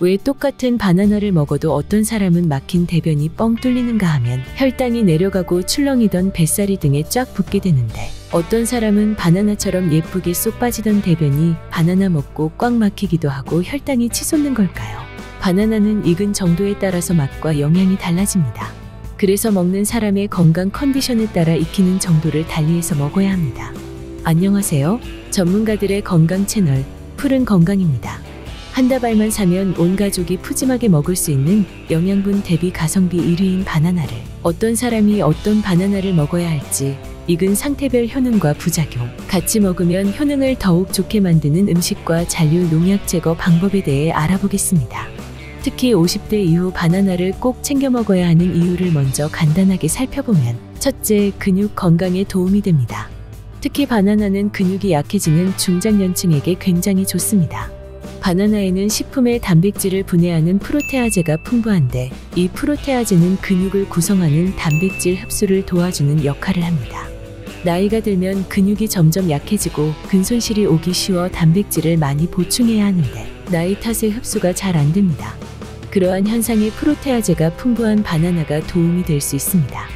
왜 똑같은 바나나를 먹어도 어떤 사람은 막힌 대변이 뻥 뚫리는가 하면 혈당이 내려가고 출렁이던 뱃살이 등에 쫙 붙게 되는데, 어떤 사람은 바나나처럼 예쁘게 쏙 빠지던 대변이 바나나 먹고 꽉 막히기도 하고 혈당이 치솟는 걸까요? 바나나는 익은 정도에 따라서 맛과 영양이 달라집니다. 그래서 먹는 사람의 건강 컨디션에 따라 익히는 정도를 달리해서 먹어야 합니다. 안녕하세요. 전문가들의 건강 채널 푸른 건강입니다. 한 다발만 사면 온 가족이 푸짐하게 먹을 수 있는 영양분 대비 가성비 1위인 바나나를, 어떤 사람이 어떤 바나나를 먹어야 할지, 익은 상태별 효능과 부작용, 같이 먹으면 효능을 더욱 좋게 만드는 음식과 잔류 농약 제거 방법에 대해 알아보겠습니다. 특히 50대 이후 바나나를 꼭 챙겨 먹어야 하는 이유를 먼저 간단하게 살펴보면, 첫째, 근육 건강에 도움이 됩니다. 특히 바나나는 근육이 약해지는 중장년층에게 굉장히 좋습니다. 바나나에는 식품의 단백질을 분해하는 프로테아제가 풍부한데, 이 프로테아제는 근육을 구성하는 단백질 흡수를 도와주는 역할을 합니다. 나이가 들면 근육이 점점 약해지고 근손실이 오기 쉬워 단백질을 많이 보충해야 하는데, 나이 탓에 흡수가 잘 안 됩니다. 그러한 현상에 프로테아제가 풍부한 바나나가 도움이 될 수 있습니다.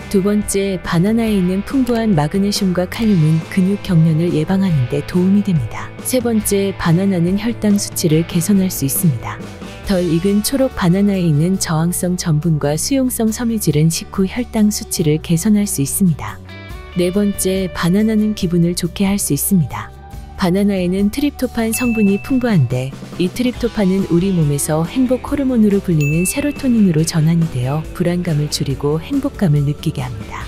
두 번째, 바나나에 있는 풍부한 마그네슘과 칼륨은 근육 경련을 예방하는 데 도움이 됩니다. 세 번째, 바나나는 혈당 수치를 개선할 수 있습니다. 덜 익은 초록 바나나에 있는 저항성 전분과 수용성 섬유질은 식후 혈당 수치를 개선할 수 있습니다. 네 번째, 바나나는 기분을 좋게 할 수 있습니다. 바나나에는 트립토판 성분이 풍부한데, 이 트립토판은 우리 몸에서 행복 호르몬으로 불리는 세로토닌으로 전환이 되어 불안감을 줄이고 행복감을 느끼게 합니다.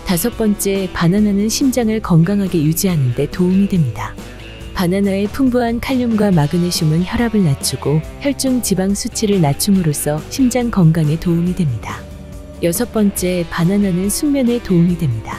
다섯 번째, 바나나는 심장을 건강하게 유지하는 데 도움이 됩니다. 바나나의 풍부한 칼륨과 마그네슘은 혈압을 낮추고 혈중 지방 수치를 낮춤으로써 심장 건강에 도움이 됩니다. 여섯 번째, 바나나는 숙면에 도움이 됩니다.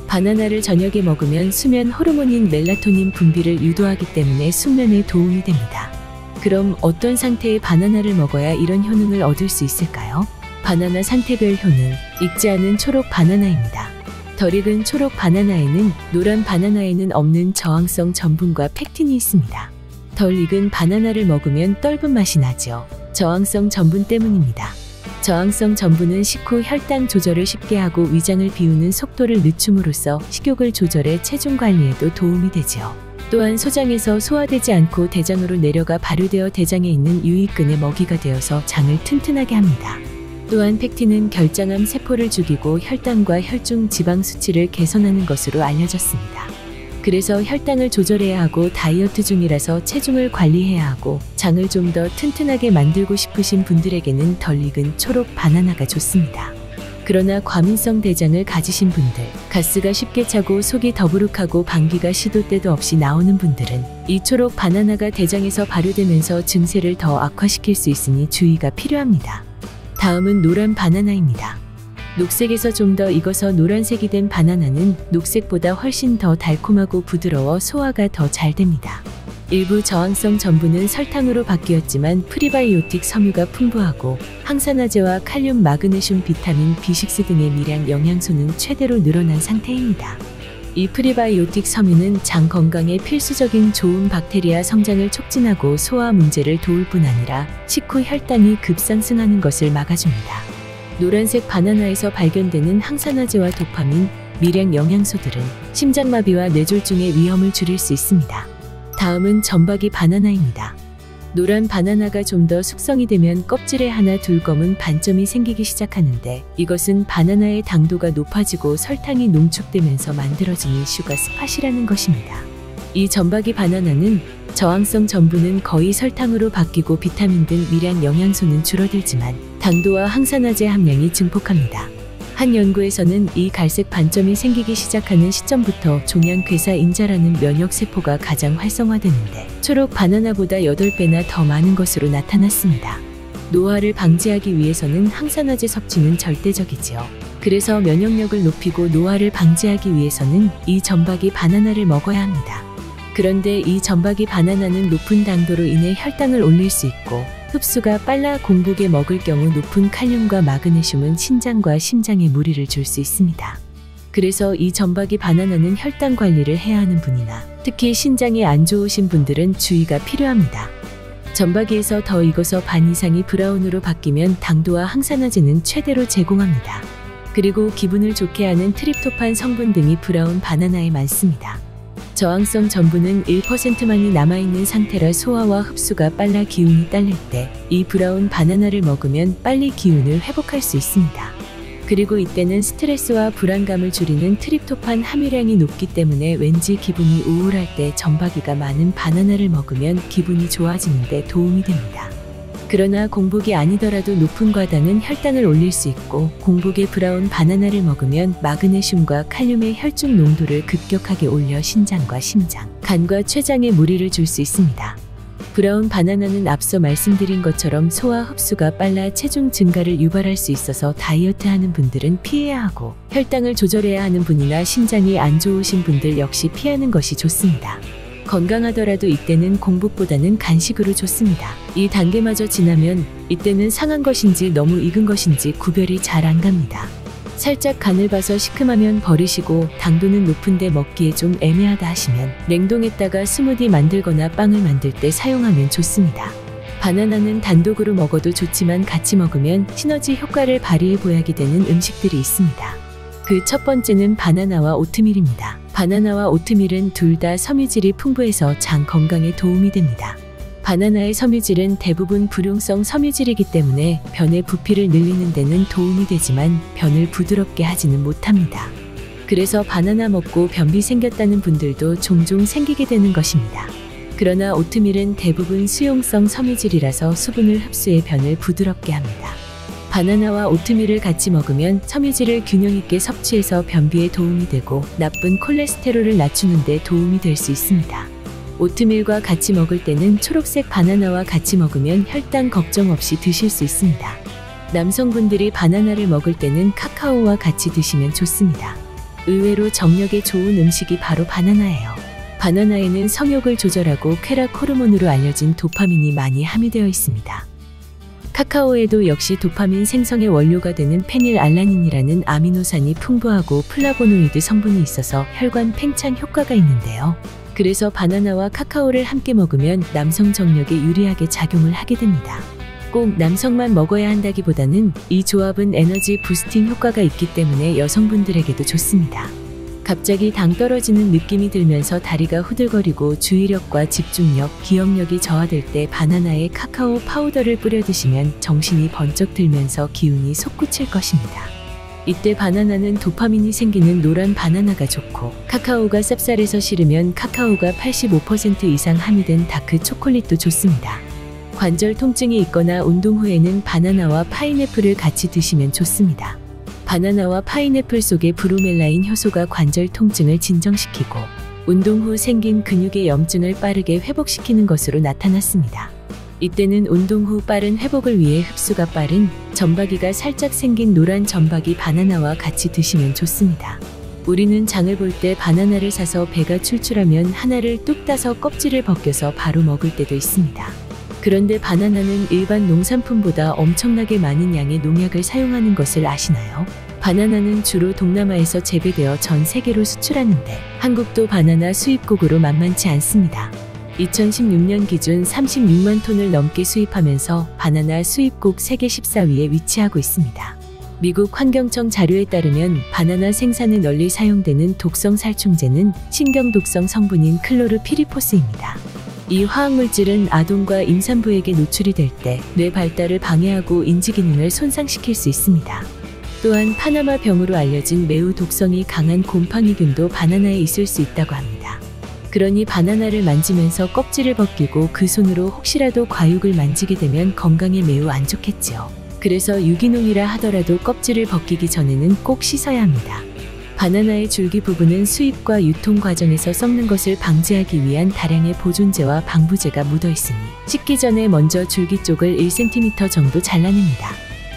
바나나를 저녁에 먹으면 수면 호르몬인 멜라토닌 분비를 유도하기 때문에 숙면에 도움이 됩니다. 그럼 어떤 상태의 바나나를 먹어야 이런 효능을 얻을 수 있을까요? 바나나 상태별 효능, 익지 않은 초록 바나나입니다. 덜 익은 초록 바나나에는 노란 바나나에는 없는 저항성 전분과 펙틴이 있습니다. 덜 익은 바나나를 먹으면 떫은 맛이 나죠. 저항성 전분 때문입니다. 저항성 전분은 식후 혈당 조절을 쉽게 하고 위장을 비우는 속도를 늦춤으로써 식욕을 조절해 체중 관리에도 도움이 되지요. 또한 소장에서 소화되지 않고 대장으로 내려가 발효되어 대장에 있는 유익근의 먹이가 되어서 장을 튼튼하게 합니다. 또한 펙틴은 결장암 세포를 죽이고 혈당과 혈중 지방 수치를 개선하는 것으로 알려졌습니다. 그래서 혈당을 조절해야 하고 다이어트 중이라서 체중을 관리해야 하고 장을 좀 더 튼튼하게 만들고 싶으신 분들에게는 덜 익은 초록 바나나가 좋습니다. 그러나 과민성 대장을 가지신 분들, 가스가 쉽게 차고 속이 더부룩하고 방귀가 시도 때도 없이 나오는 분들은 이 초록 바나나가 대장에서 발효되면서 증세를 더 악화시킬 수 있으니 주의가 필요합니다. 다음은 노란 바나나입니다. 녹색에서 좀 더 익어서 노란색이 된 바나나는 녹색보다 훨씬 더 달콤하고 부드러워 소화가 더 잘 됩니다. 일부 저항성 전분은 설탕으로 바뀌었지만 프리바이오틱 섬유가 풍부하고 항산화제와 칼륨, 마그네슘, 비타민, B6 등의 미량 영양소는 최대로 늘어난 상태입니다. 이 프리바이오틱 섬유는 장 건강에 필수적인 좋은 박테리아 성장을 촉진하고 소화 문제를 도울 뿐 아니라 식후 혈당이 급상승하는 것을 막아줍니다. 노란색 바나나에서 발견되는 항산화제와 도파민, 미량 영양소들은 심장마비와 뇌졸중의 위험을 줄일 수 있습니다. 다음은 점박이 바나나입니다. 노란 바나나가 좀 더 숙성이 되면 껍질에 하나 둘 검은 반점이 생기기 시작하는데, 이것은 바나나의 당도가 높아지고 설탕이 농축되면서 만들어지는 슈가 스팟이라는 것입니다. 이 점박이 바나나는 저항성 전분은 거의 설탕으로 바뀌고 비타민 등 미량 영양소는 줄어들지만 당도와 항산화제 함량이 증폭합니다. 한 연구에서는 이 갈색 반점이 생기기 시작하는 시점부터 종양괴사인자라는 면역세포가 가장 활성화되는데, 초록 바나나보다 8배나 더 많은 것으로 나타났습니다. 노화를 방지하기 위해서는 항산화제 섭취는 절대적이지요. 그래서 면역력을 높이고 노화를 방지하기 위해서는 이 점박이 바나나를 먹어야 합니다. 그런데 이 점박이 바나나는 높은 당도로 인해 혈당을 올릴 수 있고, 흡수가 빨라 공복에 먹을 경우 높은 칼륨과 마그네슘은 신장과 심장에 무리를 줄 수 있습니다. 그래서 이 점박이 바나나는 혈당 관리를 해야 하는 분이나 특히 신장이 안 좋으신 분들은 주의가 필요합니다. 점박이에서 더 익어서 반 이상이 브라운으로 바뀌면 당도와 항산화제는 최대로 제공합니다. 그리고 기분을 좋게 하는 트립토판 성분 등이 브라운 바나나에 많습니다. 저항성 전분은 1%만이 남아있는 상태라 소화와 흡수가 빨라 기운이 딸릴 때 이 브라운 바나나를 먹으면 빨리 기운을 회복할 수 있습니다. 그리고 이때는 스트레스와 불안감을 줄이는 트립토판 함유량이 높기 때문에 왠지 기분이 우울할 때 점박이가 많은 바나나를 먹으면 기분이 좋아지는 데 도움이 됩니다. 그러나 공복이 아니더라도 높은 과당은 혈당을 올릴 수 있고 공복에 브라운 바나나를 먹으면 마그네슘과 칼륨의 혈중 농도를 급격하게 올려 신장과 심장, 간과 췌장에 무리를 줄 수 있습니다. 브라운 바나나는 앞서 말씀드린 것처럼 소화 흡수가 빨라 체중 증가를 유발할 수 있어서 다이어트 하는 분들은 피해야 하고 혈당을 조절해야 하는 분이나 신장이 안 좋으신 분들 역시 피하는 것이 좋습니다. 건강하더라도 이때는 공복보다는 간식으로 좋습니다. 이 단계마저 지나면 이때는 상한 것인지 너무 익은 것인지 구별이 잘 안 갑니다. 살짝 간을 봐서 시큼하면 버리시고 당도는 높은데 먹기에 좀 애매하다 하시면 냉동했다가 스무디 만들거나 빵을 만들 때 사용하면 좋습니다. 바나나는 단독으로 먹어도 좋지만 같이 먹으면 시너지 효과를 발휘해 보약이 되는 음식들이 있습니다. 그 첫 번째는 바나나와 오트밀입니다. 바나나와 오트밀은 둘 다 섬유질이 풍부해서 장 건강에 도움이 됩니다. 바나나의 섬유질은 대부분 불용성 섬유질이기 때문에 변의 부피를 늘리는 데는 도움이 되지만 변을 부드럽게 하지는 못합니다. 그래서 바나나 먹고 변비 생겼다는 분들도 종종 생기게 되는 것입니다. 그러나 오트밀은 대부분 수용성 섬유질이라서 수분을 흡수해 변을 부드럽게 합니다. 바나나와 오트밀을 같이 먹으면 섬유질을 균형 있게 섭취해서 변비에 도움이 되고 나쁜 콜레스테롤을 낮추는 데 도움이 될 수 있습니다. 오트밀과 같이 먹을 때는 초록색 바나나와 같이 먹으면 혈당 걱정 없이 드실 수 있습니다. 남성분들이 바나나를 먹을 때는 카카오와 같이 드시면 좋습니다. 의외로 정력에 좋은 음식이 바로 바나나예요. 바나나에는 성욕을 조절하고 쾌락 호르몬으로 알려진 도파민이 많이 함유되어 있습니다. 카카오에도 역시 도파민 생성의 원료가 되는 페닐알라닌이라는 아미노산이 풍부하고 플라보노이드 성분이 있어서 혈관 팽창 효과가 있는데요. 그래서 바나나와 카카오를 함께 먹으면 남성 정력에 유리하게 작용을 하게 됩니다. 꼭 남성만 먹어야 한다기보다는 이 조합은 에너지 부스팅 효과가 있기 때문에 여성분들에게도 좋습니다. 갑자기 당 떨어지는 느낌이 들면서 다리가 후들거리고 주의력과 집중력, 기억력이 저하될 때 바나나에 카카오 파우더를 뿌려 드시면 정신이 번쩍 들면서 기운이 솟구칠 것입니다. 이때 바나나는 도파민이 생기는 노란 바나나가 좋고 카카오가 쌉쌀해서 싫으면 카카오가 85% 이상 함유된 다크 초콜릿도 좋습니다. 관절 통증이 있거나 운동 후에는 바나나와 파인애플을 같이 드시면 좋습니다. 바나나와 파인애플 속의 브로멜라인 효소가 관절 통증을 진정시키고 운동 후 생긴 근육의 염증을 빠르게 회복시키는 것으로 나타났습니다. 이때는 운동 후 빠른 회복을 위해 흡수가 빠른 점박이가 살짝 생긴 노란 점박이 바나나와 같이 드시면 좋습니다. 우리는 장을 볼 때 바나나를 사서 배가 출출하면 하나를 뚝 따서 껍질을 벗겨서 바로 먹을 때도 있습니다. 그런데 바나나는 일반 농산품보다 엄청나게 많은 양의 농약을 사용하는 것을 아시나요? 바나나는 주로 동남아에서 재배되어 전 세계로 수출하는데 한국도 바나나 수입국으로 만만치 않습니다. 2016년 기준 36만 톤을 넘게 수입하면서 바나나 수입국 세계 14위에 위치하고 있습니다. 미국 환경청 자료에 따르면 바나나 생산에 널리 사용되는 독성 살충제는 신경독성 성분인 클로르피리포스입니다. 이 화학물질은 아동과 임산부에게 노출이 될 때 뇌 발달을 방해하고 인지 기능을 손상시킬 수 있습니다. 또한 파나마병으로 알려진 매우 독성이 강한 곰팡이균도 바나나에 있을 수 있다고 합니다. 그러니 바나나를 만지면서 껍질을 벗기고 그 손으로 혹시라도 과육을 만지게 되면 건강에 매우 안 좋겠지요. 그래서 유기농이라 하더라도 껍질을 벗기기 전에는 꼭 씻어야 합니다. 바나나의 줄기 부분은 수입과 유통 과정에서 썩는 것을 방지하기 위한 다량의 보존제와 방부제가 묻어 있으니 씻기 전에 먼저 줄기 쪽을 1cm 정도 잘라냅니다.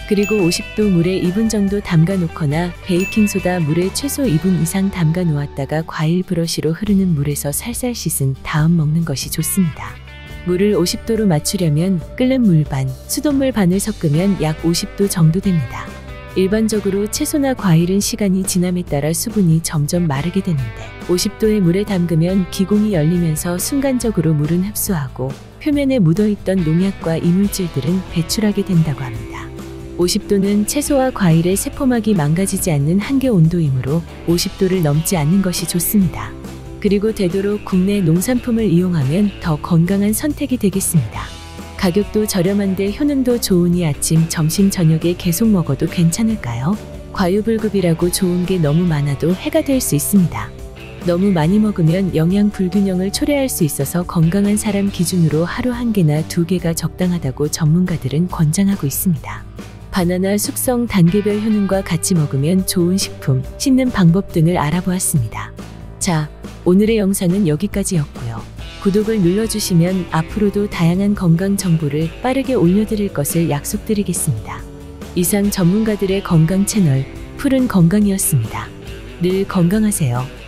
그리고 50도 물에 2분 정도 담가 놓거나 베이킹소다 물에 최소 2분 이상 담가 놓았다가 과일 브러쉬로 흐르는 물에서 살살 씻은 다음 먹는 것이 좋습니다. 물을 50도로 맞추려면 끓는 물 반, 수돗물 반을 섞으면 약 50도 정도 됩니다. 일반적으로 채소나 과일은 시간이 지남에 따라 수분이 점점 마르게 되는데 50도의 물에 담그면 기공이 열리면서 순간적으로 물은 흡수하고 표면에 묻어있던 농약과 이물질들은 배출하게 된다고 합니다. 50도는 채소와 과일의 세포막이 망가지지 않는 한계 온도이므로 50도를 넘지 않는 것이 좋습니다. 그리고 되도록 국내 농산품을 이용하면 더 건강한 선택이 되겠습니다. 가격도 저렴한데 효능도 좋으니 아침, 점심, 저녁에 계속 먹어도 괜찮을까요? 과유불급이라고 좋은 게 너무 많아도 해가 될 수 있습니다. 너무 많이 먹으면 영양 불균형을 초래할 수 있어서 건강한 사람 기준으로 하루 1개나 2개가 적당하다고 전문가들은 권장하고 있습니다. 바나나 숙성 단계별 효능과 같이 먹으면 좋은 식품, 씻는 방법 등을 알아보았습니다. 자, 오늘의 영상은 여기까지였고요. 구독을 눌러주시면 앞으로도 다양한 건강 정보를 빠르게 올려드릴 것을 약속드리겠습니다. 이상 전문가들의 건강 채널 푸른 건강이었습니다. 늘 건강하세요.